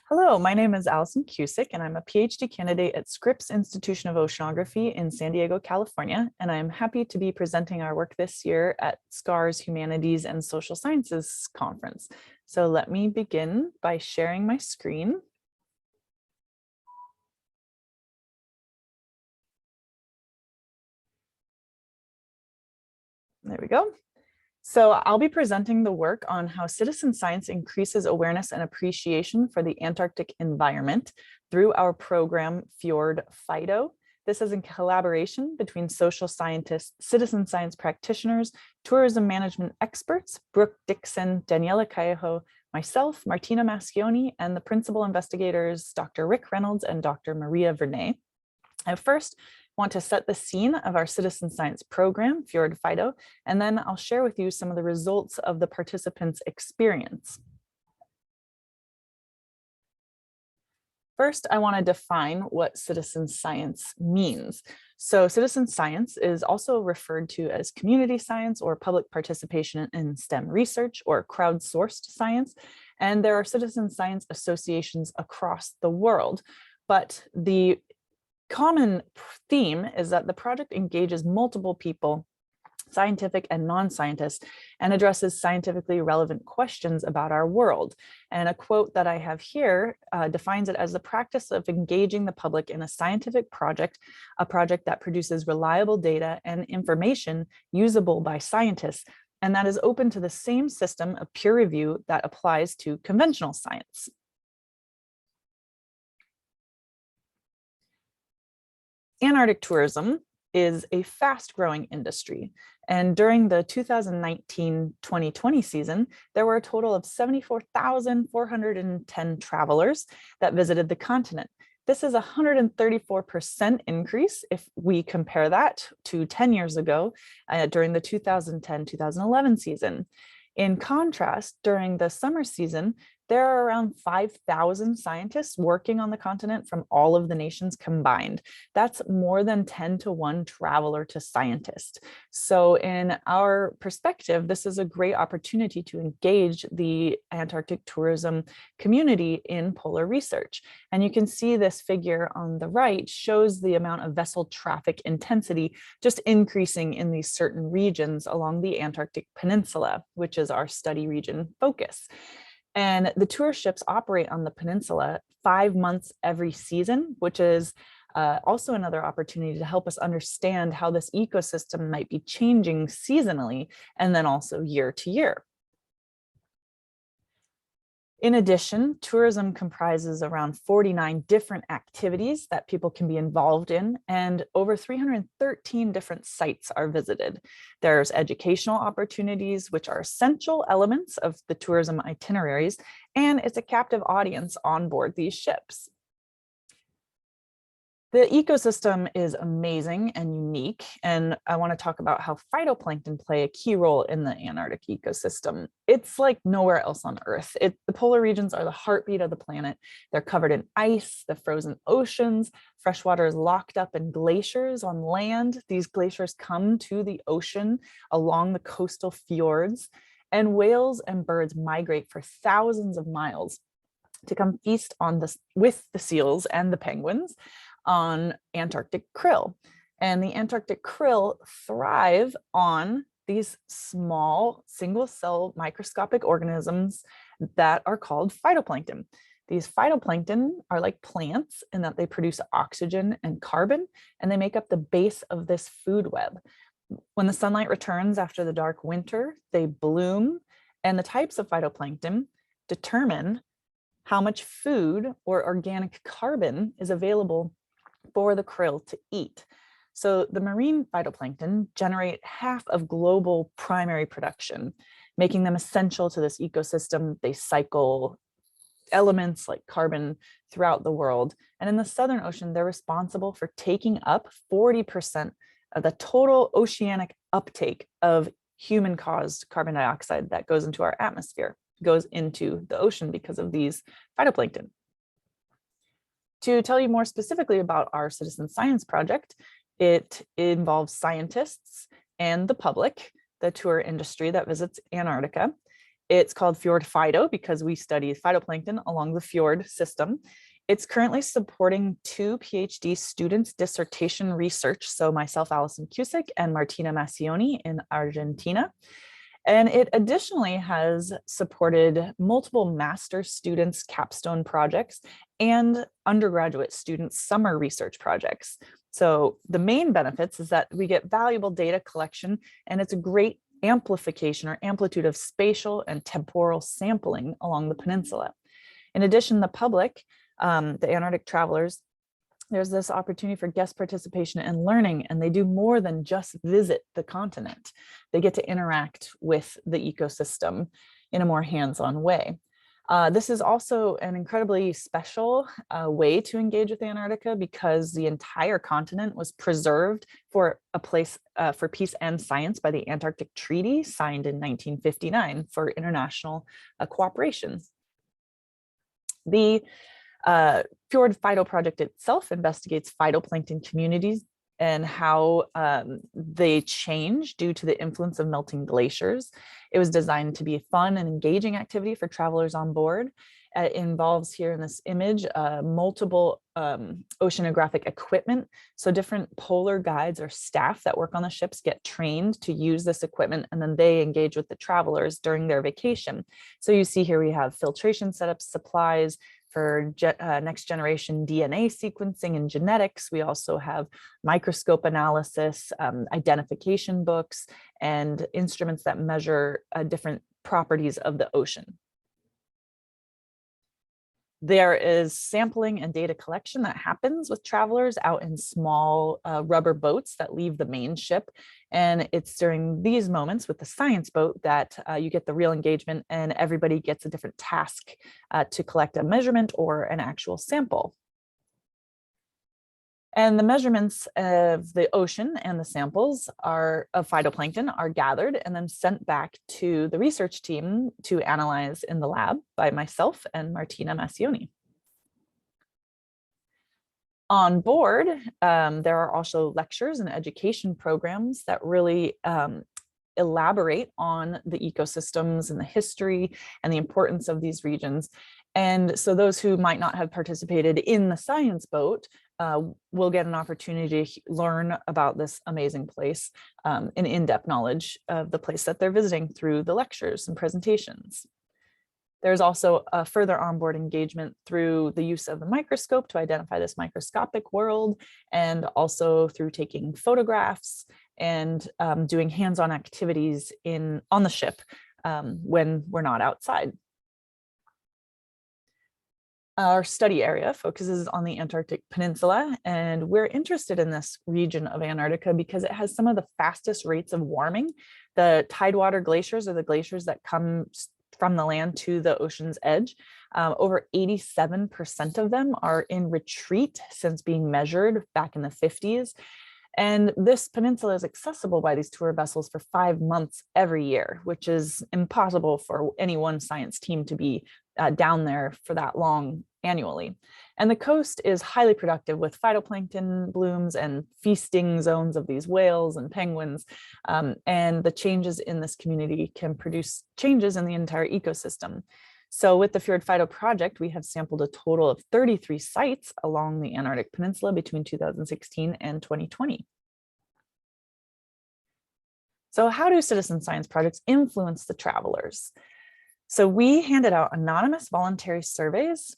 Hello, my name is Allison Cusick, and I'm a PhD candidate at Scripps Institution of Oceanography in San Diego, California, and I'm happy to be presenting our work this year at SCAR's Humanities and Social Sciences Conference. So let me begin by sharing my screen. There we go. So I'll be presenting the work on how citizen science increases awareness and appreciation for the Antarctic environment through our program Fjord Phyto. This is in collaboration between social scientists, citizen science practitioners, tourism management experts, Brooke Dixon, Daniela Callejo, myself, Martina Mascioni, and the principal investigators, Dr. Rick Reynolds and Dr. Maria Vernay. I first want to set the scene of our citizen science program, Fjord Phyto, and then I'll share with you some of the results of the participants' experience. First, I want to define what citizen science means. So citizen science is also referred to as community science or public participation in STEM research or crowdsourced science. And there are citizen science associations across the world, but the common theme is that the project engages multiple people, scientific and non-scientists, and addresses scientifically relevant questions about our world. And a quote that I have here defines it as the practice of engaging the public in a scientific project, a project that produces reliable data and information usable by scientists, and that is open to the same system of peer review that applies to conventional science. Antarctic tourism is a fast-growing industry, and during the 2019-2020 season, there were a total of 74,410 travelers that visited the continent. This is a 134% increase if we compare that to 10 years ago during the 2010-2011 season. In contrast, during the summer season, there are around 5,000 scientists working on the continent from all of the nations combined. That's more than 10-to-1 traveler to scientist. So in our perspective, this is a great opportunity to engage the Antarctic tourism community in polar research. And you can see this figure on the right shows the amount of vessel traffic intensity just increasing in these certain regions along the Antarctic Peninsula, which is our study region focus. And the tour ships operate on the peninsula 5 months every season, which is also another opportunity to help us understand how this ecosystem might be changing seasonally and then also year to year. In addition, tourism comprises around 49 different activities that people can be involved in, and over 313 different sites are visited. There's educational opportunities, which are essential elements of the tourism itineraries, and it's a captive audience on board these ships. The ecosystem is amazing and unique, and I want to talk about how phytoplankton play a key role in the Antarctic ecosystem. It's like nowhere else on Earth. The polar regions are the heartbeat of the planet. They're covered in ice, the frozen oceans, freshwater is locked up in glaciers on land. These glaciers come to the ocean along the coastal fjords, and whales and birds migrate for thousands of miles to come feast on with the seals and the penguins on Antarctic krill. And the Antarctic krill thrive on these small single-cell microscopic organisms that are called phytoplankton. These phytoplankton are like plants in that they produce oxygen and carbon, and they make up the base of this food web. When the sunlight returns after the dark winter, they bloom, and the types of phytoplankton determine how much food or organic carbon is available for the krill to eat. So the marine phytoplankton generate half of global primary production, making them essential to this ecosystem. They cycle elements like carbon throughout the world. And in the Southern Ocean, they're responsible for taking up 40% of the total oceanic uptake of human-caused carbon dioxide that goes into our atmosphere, goes into the ocean because of these phytoplankton. To tell you more specifically about our citizen science project, it involves scientists and the public, the tour industry that visits Antarctica. It's called Fjord Phyto because we study phytoplankton along the fjord system. It's currently supporting 2 PhD students' dissertation research. So myself, Allison Cusick, and Martina Massioni in Argentina. And it additionally has supported multiple master students' capstone projects and undergraduate students' summer research projects. So the main benefits is that we get valuable data collection, and it's a great amplification or amplitude of spatial and temporal sampling along the peninsula. In addition, the public, the Antarctic travelers, there's this opportunity for guest participation and learning, and they do more than just visit the continent. They get to interact with the ecosystem in a more hands-on way. This is also an incredibly special way to engage with Antarctica because the entire continent was preserved for a place for peace and science by the Antarctic Treaty signed in 1959 for international cooperation. The Fjord Phyto project itself investigates phytoplankton communities and how they change due to the influence of melting glaciers. It was designed to be a fun and engaging activity for travelers on board. It involves here in this image multiple oceanographic equipment. So different polar guides or staff that work on the ships get trained to use this equipment, and then they engage with the travelers during their vacation. So you see here we have filtration setups, supplies for next generation DNA sequencing and genetics. We also have microscope analysis, identification books, and instruments that measure different properties of the ocean. There is sampling and data collection that happens with travelers out in small rubber boats that leave the main ship. And it's during these moments with the science boat that you get the real engagement, and everybody gets a different task to collect a measurement or an actual sample. And the measurements of the ocean and the samples of phytoplankton are gathered and then sent back to the research team to analyze in the lab by myself and Martina Massioni. On board, there are also lectures and education programs that really elaborate on the ecosystems and the history and the importance of these regions. And so those who might not have participated in the science boat will get an opportunity to learn about this amazing place, an in-depth knowledge of the place that they're visiting through the lectures and presentations. There's also a further onboard engagement through the use of the microscope to identify this microscopic world, and also through taking photographs and doing hands-on activities on the ship when we're not outside. Our study area focuses on the Antarctic Peninsula, and we're interested in this region of Antarctica because it has some of the fastest rates of warming. The tidewater glaciers, or the glaciers that come from the land to the ocean's edge, over 87% of them are in retreat since being measured back in the 50s. And this peninsula is accessible by these tour vessels for 5 months every year, which is impossible for any one science team to be down there for that long annually. And the coast is highly productive with phytoplankton blooms and feasting zones of these whales and penguins. And the changes in this community can produce changes in the entire ecosystem. So with the Fjord Phyto project, we have sampled a total of 33 sites along the Antarctic Peninsula between 2016 and 2020. So how do citizen science projects influence the travelers? So we handed out anonymous voluntary surveys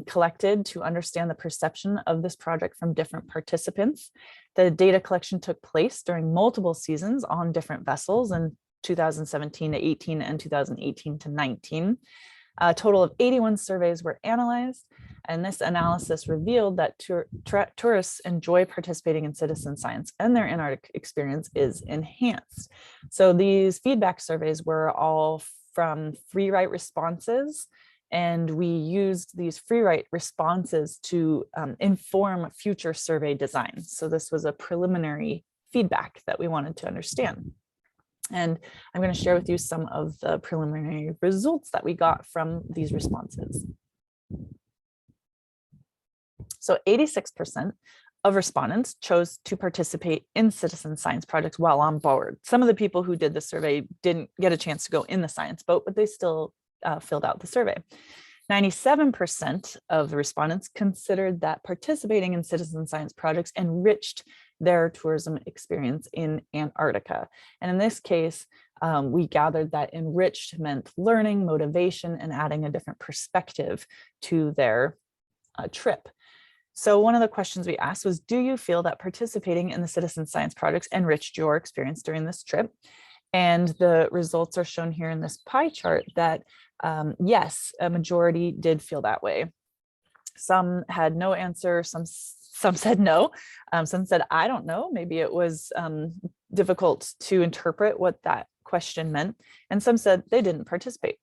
collected to understand the perception of this project from different participants. The data collection took place during multiple seasons on different vessels in 2017 to 18 and 2018 to 19. A total of 81 surveys were analyzed, and this analysis revealed that tourists enjoy participating in citizen science and their Antarctic experience is enhanced. So these feedback surveys were all from free write responses, and we used these free write responses to inform future survey designs. So this was a preliminary feedback that we wanted to understand. And I'm going to share with you some of the preliminary results that we got from these responses. So 86% of respondents chose to participate in citizen science projects while on board. Some of the people who did the survey didn't get a chance to go in the science boat, but they still filled out the survey. 97% of the respondents considered that participating in citizen science projects enriched their tourism experience in Antarctica. And in this case, we gathered that enriched meant learning, motivation, and adding a different perspective to their trip. So one of the questions we asked was, do you feel that participating in the citizen science projects enriched your experience during this trip? And the results are shown here in this pie chart that yes, a majority did feel that way. Some had no answer, some said no, some said, I don't know, maybe it was difficult to interpret what that question meant, and some said they didn't participate.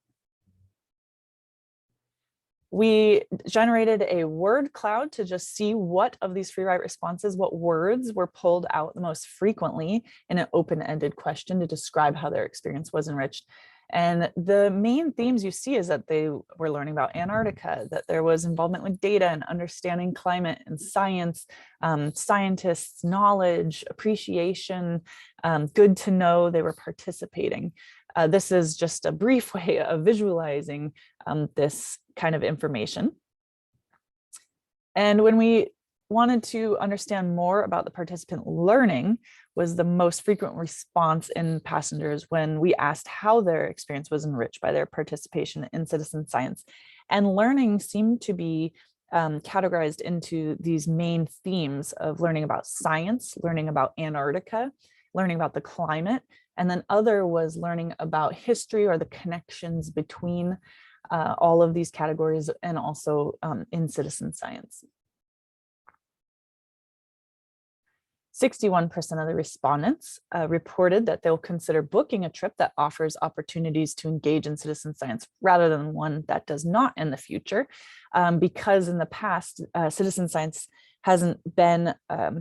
We generated a word cloud to just see what of these free write responses, what words were pulled out the most frequently in an open-ended question to describe how their experience was enriched. And the main themes you see is that they were learning about Antarctica, that there was involvement with data and understanding climate and science, scientists, knowledge, appreciation, good to know they were participating. This is just a brief way of visualizing this kind of information. And when we wanted to understand more about the participant learning, was the most frequent response in passengers when we asked how their experience was enriched by their participation in citizen science. And learning seemed to be categorized into these main themes of learning about science, learning about Antarctica, learning about the climate, and then other was learning about history or the connections between all of these categories, and also in citizen science. 61% of the respondents reported that they'll consider booking a trip that offers opportunities to engage in citizen science rather than one that does not in the future, because in the past, citizen science hasn't been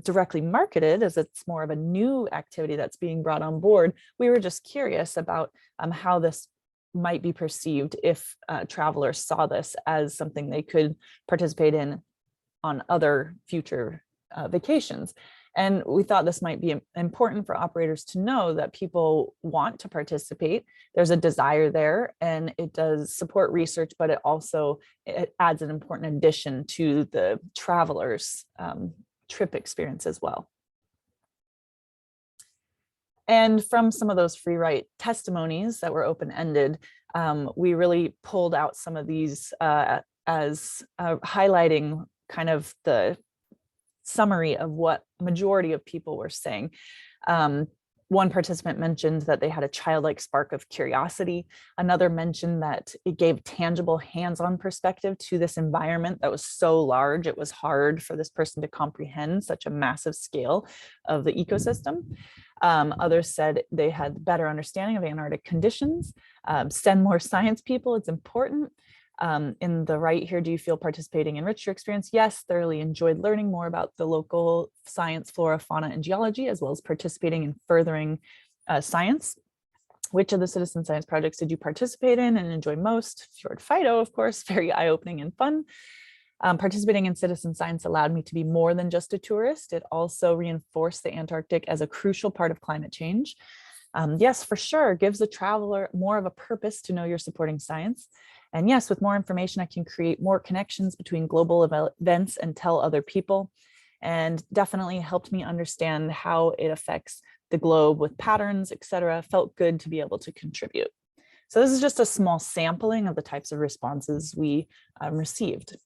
directly marketed, as it's more of a new activity that's being brought on board. We were just curious about how this might be perceived if travelers saw this as something they could participate in on other future vacations. And we thought this might be important for operators to know that people want to participate. There's a desire there, and it does support research, but it adds an important addition to the traveler's trip experience as well. And from some of those free write testimonies that were open-ended, we really pulled out some of these as highlighting kind of the summary of what majority of people were saying. One participant mentioned that they had a childlike spark of curiosity. Another mentioned that it gave tangible hands-on perspective to this environment that was so large, it was hard for this person to comprehend such a massive scale of the ecosystem. Others said they had better understanding of Antarctic conditions. Send more science people, it's important. In the right here, do you feel participating enriched your experience? Yes, thoroughly enjoyed learning more about the local science, flora, fauna, and geology, as well as participating in furthering science. Which of the citizen science projects did you participate in and enjoy most? Fjord Phyto, of course, very eye-opening and fun. Participating in citizen science allowed me to be more than just a tourist. It also reinforced the Antarctic as a crucial part of climate change. Yes, for sure, gives the traveler more of a purpose to know you're supporting science. And yes, with more information, I can create more connections between global events and tell other people, and definitely helped me understand how it affects the globe with patterns, etc. Felt good to be able to contribute. So this is just a small sampling of the types of responses we received.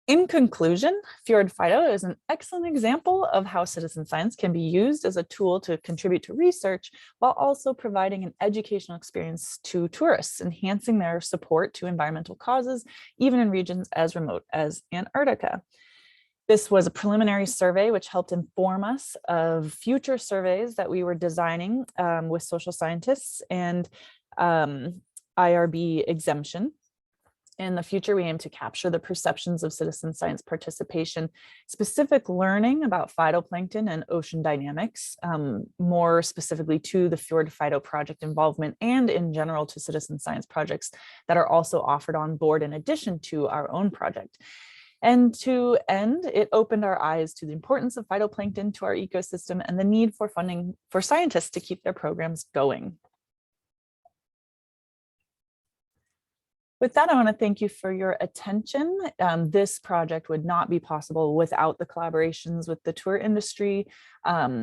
In conclusion, Fjord Phyto is an excellent example of how citizen science can be used as a tool to contribute to research while also providing an educational experience to tourists, enhancing their support to environmental causes, even in regions as remote as Antarctica. This was a preliminary survey which helped inform us of future surveys that we were designing with social scientists and IRB exemption. In the future, we aim to capture the perceptions of citizen science participation, specific learning about phytoplankton and ocean dynamics, more specifically to the Fjord Phyto project involvement and in general to citizen science projects that are also offered on board in addition to our own project. And to end, it opened our eyes to the importance of phytoplankton to our ecosystem and the need for funding for scientists to keep their programs going. With that, I want to thank you for your attention. This project would not be possible without the collaborations with the tour industry,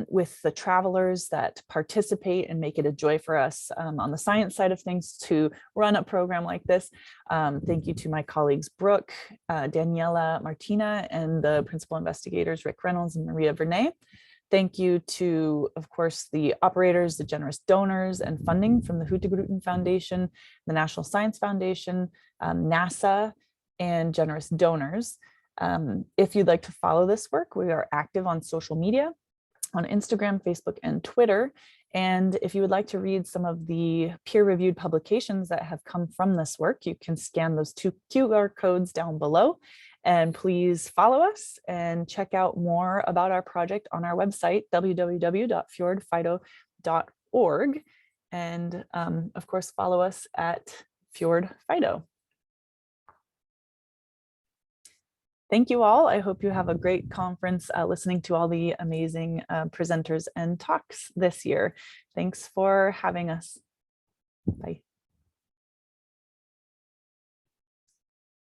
with the travelers that participate and make it a joy for us on the science side of things to run a program like this. Thank you to my colleagues, Brooke, Daniela Martina, and the principal investigators, Rick Reynolds and Maria Vernay. Thank you to, of course, the operators, the generous donors and funding from the Hüttegruten Foundation, the National Science Foundation, NASA, and generous donors. If you'd like to follow this work, we are active on social media, on Instagram, Facebook, and Twitter. And if you would like to read some of the peer-reviewed publications that have come from this work, you can scan those 2 QR codes down below. And please follow us and check out more about our project on our website, www.FjordPhyto.org. And of course, follow us at Fjord Phyto. Thank you all. I hope you have a great conference listening to all the amazing presenters and talks this year. Thanks for having us. Bye.